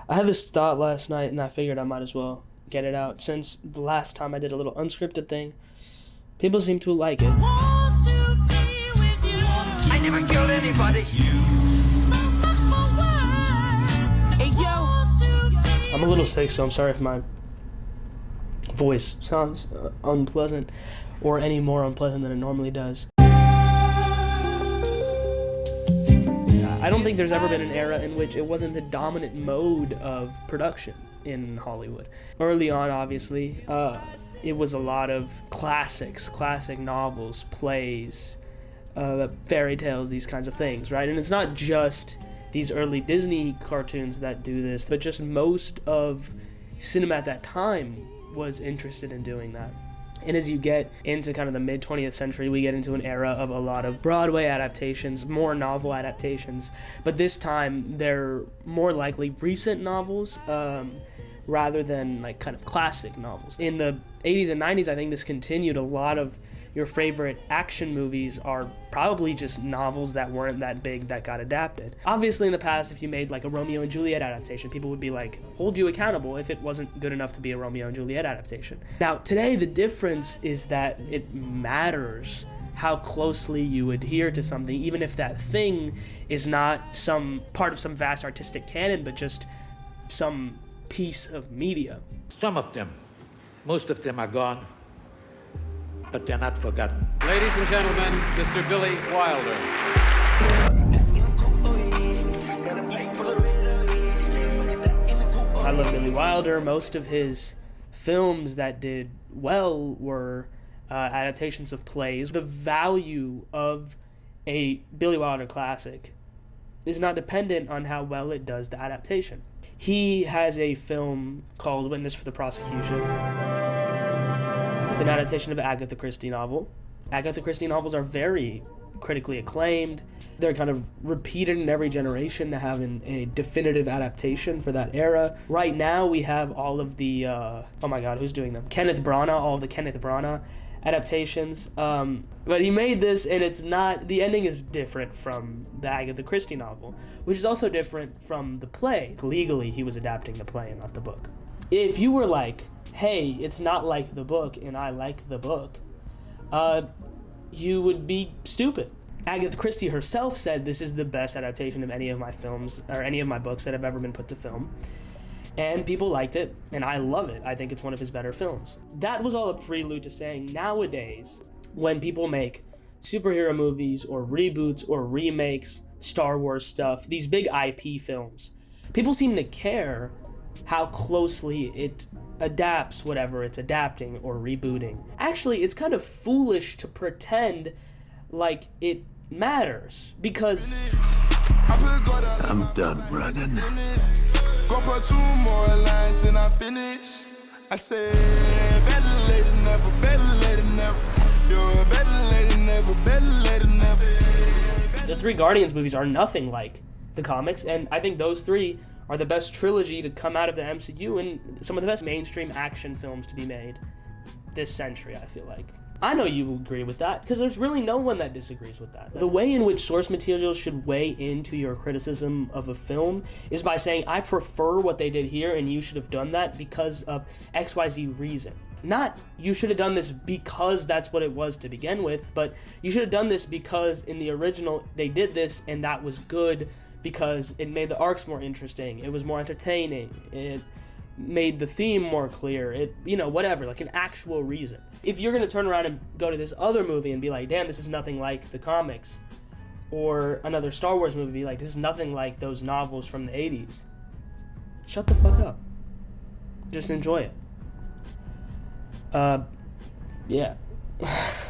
I had this thought last night, and I figured I might as well get it out. Since the last time I did a little unscripted thing, people seem to like it. I never killed anybody. Hey, yo. I'm a little sick, so I'm sorry if my voice sounds unpleasant, or any more unpleasant than it normally does. I don't think there's ever been an era in which it wasn't the dominant mode of production in Hollywood. Early on, obviously, it was a lot of classic novels, plays, fairy tales, these kinds of things, right? And it's not just these early Disney cartoons that do this, but just most of cinema at that time was interested in doing that. And as you get into kind of the mid-20th century, we get into an era of a lot of Broadway adaptations, more novel adaptations. But this time, they're more likely recent novels rather than like kind of classic novels. In the 80s and 90s, I think this continued. A lot of your favorite action movies are probably just novels that weren't that big that got adapted. Obviously, in the past, if you made like a Romeo and Juliet adaptation, people would be like, hold you accountable if it wasn't good enough to be a Romeo and Juliet adaptation. Now, today, the difference is that it matters how closely you adhere to something, even if that thing is not some part of some vast artistic canon, but just some piece of media. Some of them, most of them are gone, but they're not forgotten. Ladies and gentlemen, Mr. Billy Wilder. I love Billy Wilder. Most of his films that did well were adaptations of plays. The value of a Billy Wilder classic is not dependent on how well it does the adaptation. He has a film called Witness for the Prosecution. It's an adaptation of an Agatha Christie novel. Agatha Christie novels are very critically acclaimed. They're kind of repeated in every generation to have a definitive adaptation for that era. Right now we have all of the, oh my god, who's doing them? Kenneth Branagh, all of the Kenneth Branagh adaptations. But he made this, and it's not, the ending is different from the Agatha Christie novel, which is also different from the play. Legally, he was adapting the play and not the book. If you were like, hey, it's not like the book, and I like the book, you would be stupid. Agatha Christie herself said, this is the best adaptation of any of my films, or any of my books that have ever been put to film. And people liked it, and I love it. I think it's one of his better films. That was all a prelude to saying nowadays, when people make superhero movies, or reboots, or remakes, Star Wars stuff, these big IP films, people seem to care how closely it adapts whatever it's adapting or rebooting. Actually, it's kind of foolish to pretend like it matters, because I'm done running. Go put 2 more lines and I finish. I said, better late than never, better late than never. You're better late than never, better late than never. The 3 Guardians movies are nothing like the comics, and I think those 3 are the best trilogy to come out of the MCU and some of the best mainstream action films to be made this century, I feel like. I know you agree with that, because there's really no one that disagrees with that. The way in which source material should weigh into your criticism of a film is by saying, I prefer what they did here, and you should have done that because of XYZ reason. Not, you should have done this because that's what it was to begin with, but you should have done this because in the original, they did this, and that was good, because it made the arcs more interesting, it was more entertaining, it made the theme more clear, it, whatever, like an actual reason. If you're gonna turn around and go to this other movie and be like, damn, this is nothing like the comics, or another Star Wars movie, be like, this is nothing like those novels from the 80s, shut the fuck up. Just enjoy it. Yeah.